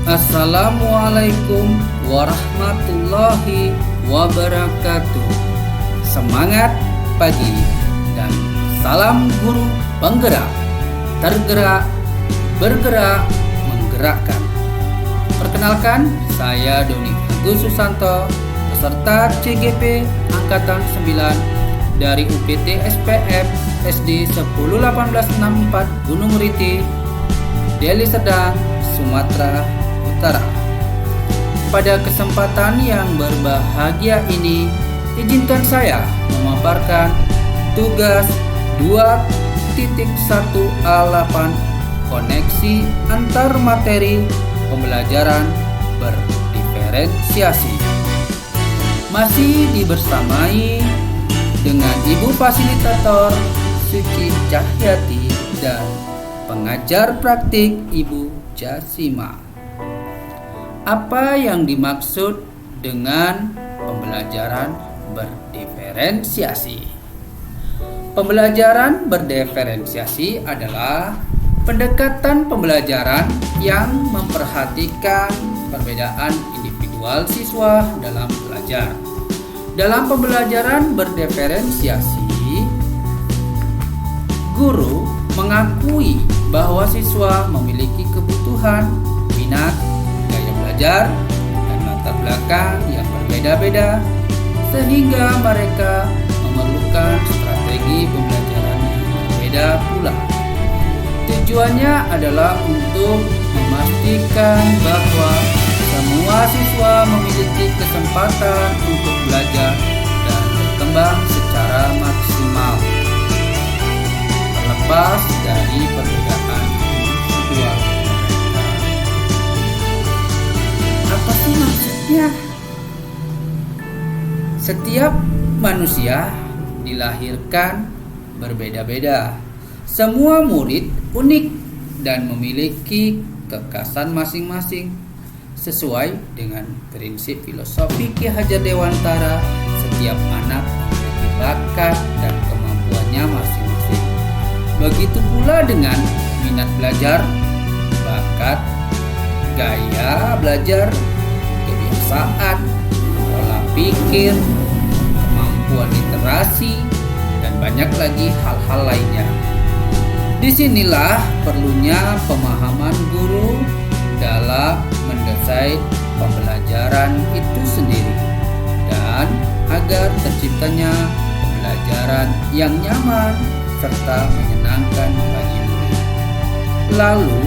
Assalamualaikum warahmatullahi wabarakatuh. Semangat pagi dan salam guru penggerak. Tergerak, bergerak, menggerakkan. Perkenalkan, saya Doni Agus Susanto, peserta CGP Angkatan 9 dari UPT SPF SD 101864 Gunung Riti, Deli Serdang, Sumatera Utara. Pada kesempatan yang berbahagia ini, izinkan saya memaparkan tugas 2.1A8 koneksi antar materi pembelajaran berdiferensiasi. Masih dibersamai dengan Ibu Fasilitator Suci Cahyati dan pengajar praktik Ibu Jasima. Apa yang dimaksud dengan pembelajaran berdiferensiasi? Pembelajaran berdiferensiasi adalah pendekatan pembelajaran yang memperhatikan perbedaan individual siswa dalam belajar. Dalam pembelajaran berdiferensiasi, guru mengakui bahwa siswa memiliki kebutuhan, minat, gaya belajar, dan latar belakang yang berbeda-beda, sehingga mereka memerlukan strategi pembelajaran yang berbeda pula. Tujuannya adalah untuk memastikan bahwa semua siswa memiliki kesempatan untuk belajar dan berkembang secara maksimal, terlepas dari perbedaan individual mereka. Apa sih maksudnya? Setiap manusia dilahirkan berbeda-beda. Semua murid unik dan memiliki kekhasan masing-masing. Sesuai dengan prinsip filosofi Ki Hajar Dewantara, setiap anak memiliki bakat dan kemampuannya masing-masing. Begitu pula dengan minat belajar, bakat, gaya belajar, kebiasaan, pola pikir, kemampuan literasi, dan banyak lagi hal-hal lainnya. Disinilah perlunya pemahaman guru dalam mendesain pembelajaran itu sendiri, dan agar terciptanya pembelajaran yang nyaman serta menyenangkan bagi murid. Lalu,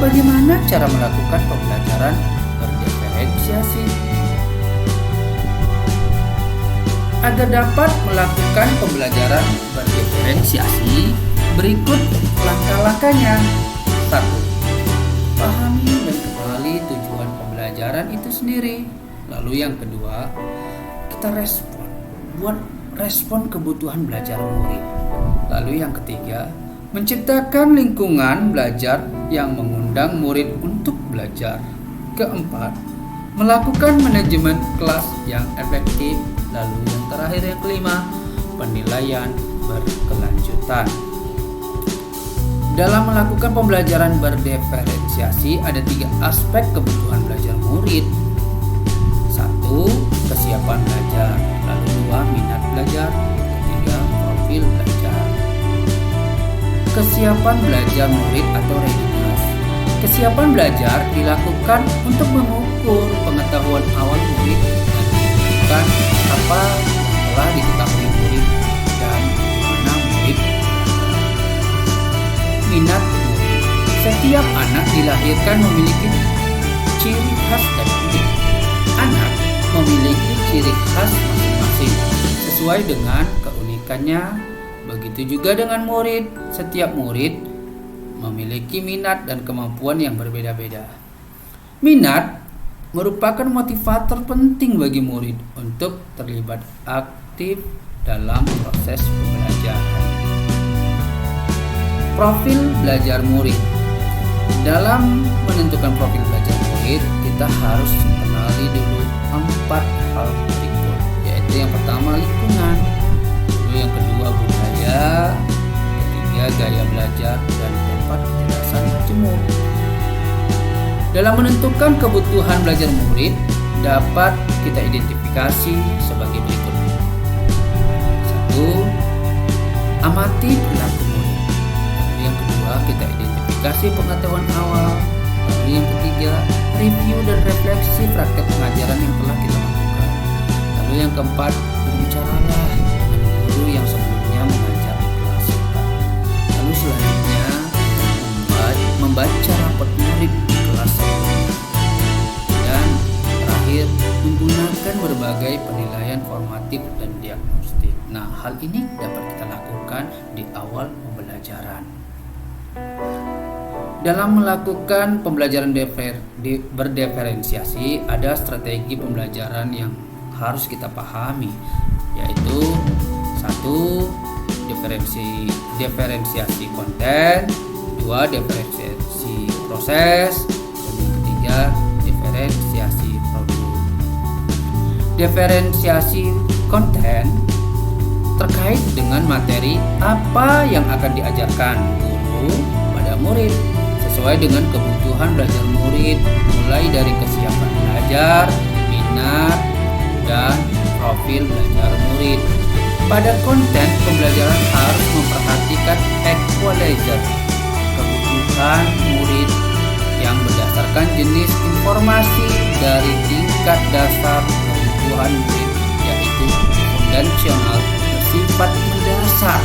bagaimana cara melakukan pembelajaran berdiferensiasi? Agar dapat melakukan pembelajaran berdiferensiasi, berikut langkah-langkahnya. 1. Pahami dan kenali tujuan pembelajaran itu sendiri. Lalu yang kedua, kita buat respon kebutuhan belajar murid. Lalu yang ketiga, menciptakan lingkungan belajar yang mengundang murid untuk belajar. Keempat, melakukan manajemen kelas yang efektif. Lalu yang terakhir, yang kelima, penilaian berkelanjutan. Dalam melakukan pembelajaran berdiferensiasi ada 3 aspek kebutuhan belajar murid. 1. Kesiapan belajar. Lalu 2. Minat belajar. 3. Profil belajar. Kesiapan belajar murid atau readiness. Kesiapan belajar dilakukan untuk mengukur pengetahuan awal murid dan menentukan apa yang telah diketahui murid dan bagaimana murid. Minat murid. Setiap anak dilahirkan memiliki ciri khas dan unik. Anak memiliki ciri khas masing-masing sesuai dengan keunikannya. Begitu juga dengan murid. Setiap murid memiliki minat dan kemampuan yang berbeda-beda. Minat merupakan motivator penting bagi murid untuk terlibat aktif dalam proses pembelajaran. Profil belajar murid. Dalam menentukan profil belajar murid, kita harus mengenali dulu 4 hal berikut, yaitu yang pertama lingkungan, lalu yang kedua budaya, ketiga gaya belajar, dan keempat kecerdasan majemuk. Dalam menentukan kebutuhan belajar murid, dapat kita identifikasi sebagai berikut. 1. Amati perilaku murid. Lalu yang kedua, kita identifikasi pengetahuan awal. Lalu yang ketiga, review dan refleksi praktek pengajaran yang telah kita lakukan. Lalu yang keempat, berbicaralah dengan guru yang sebelumnya mengajar di kelas kita. Lalu selanjutnya, membaca rapot murid di kelas sebelumnya. Dan terakhir, menggunakan berbagai penilaian formatif dan diagnostik. Nah, hal ini dapat kita lakukan di awal pembelajaran. Dalam melakukan pembelajaran berdiferensiasi, ada strategi pembelajaran yang harus kita pahami, yaitu 1. Diferensiasi konten, 2. Diferensiasi proses, dan yang ketiga diferensiasi produk. Diferensiasi konten terkait dengan materi apa yang akan diajarkan guru pada murid sesuai dengan kebutuhan belajar murid, mulai dari kesiapan belajar, minat, dan profil belajar murid. Pada konten pembelajaran harus memperhatikan equalizer kebutuhan murid yang berdasarkan jenis informasi dari tingkat dasar kebutuhan murid, yaitu konvensional, bersifat mendasar,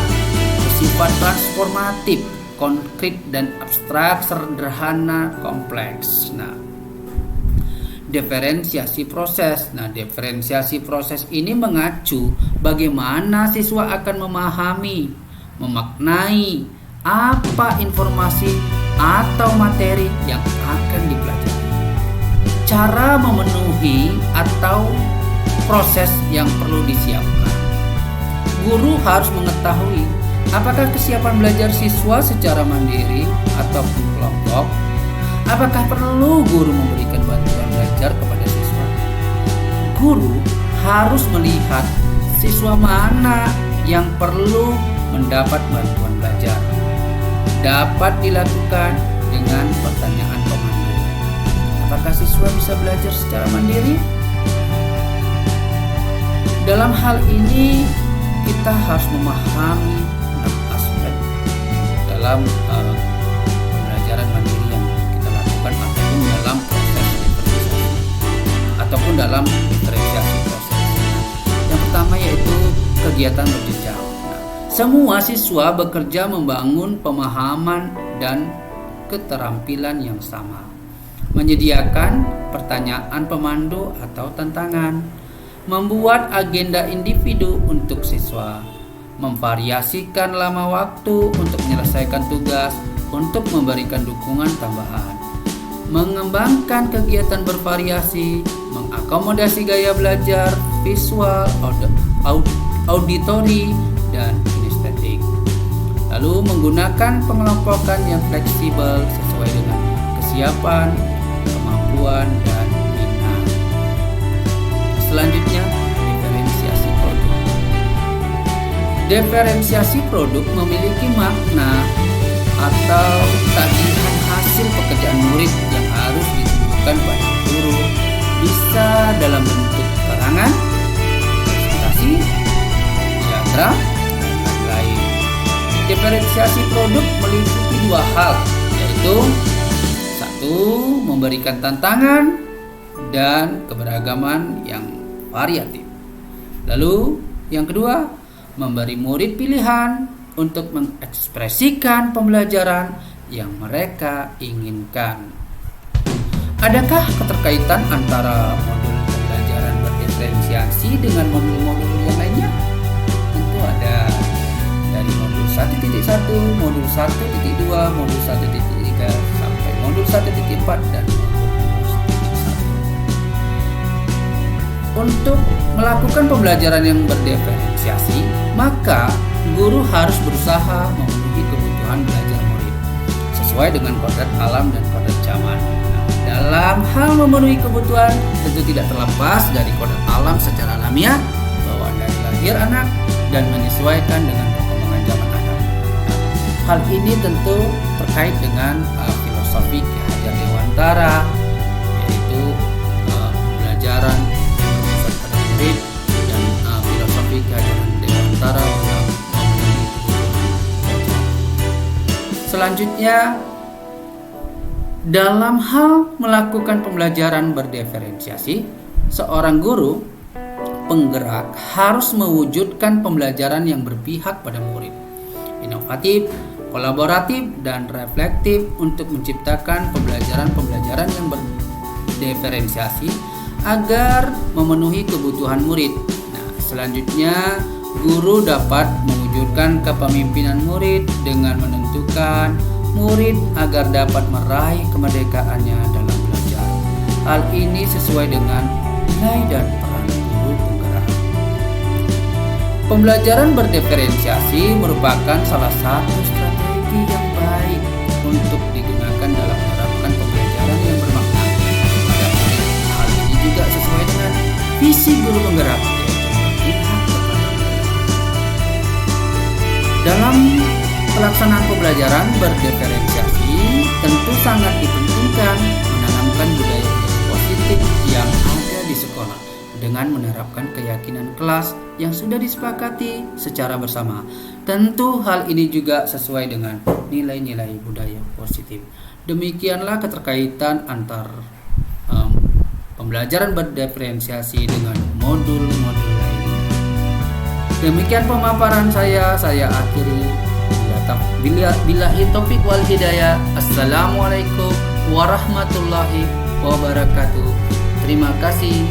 bersifat transformatif, konkret dan abstrak, sederhana, kompleks. Diferensiasi proses. Diferensiasi proses ini mengacu bagaimana siswa akan memahami, memaknai apa informasi atau materi yang akan dipelajari, cara memenuhi atau proses yang perlu disiapkan. Guru harus mengetahui apakah kesiapan belajar siswa secara mandiri ataupun kelompok. Apakah perlu guru memberikan bantuan belajar kepada siswa? Guru harus melihat siswa mana yang perlu mendapat bantuan belajar. Dapat dilakukan dengan pertanyaan pemandu. Apakah siswa bisa belajar secara mandiri? Dalam hal ini kita harus memahami 6 aspek dalam pembelajaran mandiri yang kita lakukan ataupun dalam proses diferensiasi ataupun dalam diferensiasi proses. Yang pertama yaitu kegiatan berjenjang. Semua siswa bekerja membangun pemahaman dan keterampilan yang sama, menyediakan pertanyaan pemandu atau tantangan, membuat agenda individu untuk siswa, memvariasikan lama waktu untuk menyelesaikan tugas, untuk memberikan dukungan tambahan, mengembangkan kegiatan bervariasi, mengakomodasi gaya belajar visual, auditori, dan kinestetik. Lalu menggunakan pengelompokan yang fleksibel sesuai dengan kesiapan, kemampuan, dan minat. Selanjutnya, diferensiasi produk. Diferensiasi produk memiliki makna atau tagihan hasil pekerjaan murid yang harus ditunjukkan pada guru, bisa dalam bentuk karangan, presentasi, diagram, dan lain-lain. Diferensiasi produk meliputi 2 hal, yaitu 1. Memberikan tantangan dan keberagaman yang variatif. Lalu yang kedua, memberi murid pilihan untuk mengekspresikan pembelajaran yang mereka inginkan. Adakah keterkaitan antara modul pembelajaran berdiferensiasi dengan modul-modul yang lainnya? Tentu ada. Dari modul 1.1, modul 1.2, modul 1.3 sampai modul 1.4 dan modul 1.1. Untuk melakukan pembelajaran yang berdiferensiasi, maka guru harus berusaha memenuhi kebutuhan belajar murid sesuai dengan kodrat alam dan kodrat zaman. Dalam hal memenuhi kebutuhan tentu tidak terlepas dari kodrat alam secara alamiah, bawaan dari lahir anak, dan menyesuaikan dengan perkembangan zaman anak. Hal ini tentu terkait dengan filosofi Ki Hajar Dewantara Selanjutnya, dalam hal melakukan pembelajaran berdiferensiasi, seorang guru penggerak harus mewujudkan pembelajaran yang berpihak pada murid, inovatif, kolaboratif, dan reflektif untuk menciptakan pembelajaran yang berdiferensiasi agar memenuhi kebutuhan murid. Nah, selanjutnya guru dapat mewujudkan kepemimpinan murid dengan menentukan murid agar dapat meraih kemerdekaannya dalam belajar. Hal ini sesuai dengan nilai dan peran guru penggerak. Pembelajaran berdiferensiasi merupakan salah satu strategi yang baik untuk digunakan dalam menerapkan pembelajaran yang bermakna pada murid. Hal ini juga sesuai dengan visi guru penggerak, yaitu berpihak kepada murid. Dalam pelaksanaan pembelajaran berdiferensiasi tentu sangat dipentingkan menanamkan budaya positif yang ada di sekolah dengan menerapkan keyakinan kelas yang sudah disepakati secara bersama. Tentu hal ini juga sesuai dengan nilai-nilai budaya positif. Demikianlah keterkaitan antar pembelajaran berdiferensiasi dengan modul-modul lainnya. Demikian pemaparan saya akhiri. Billahi taufik wal hidayah. Assalamualaikum warahmatullahi wabarakatuh. Terima kasih.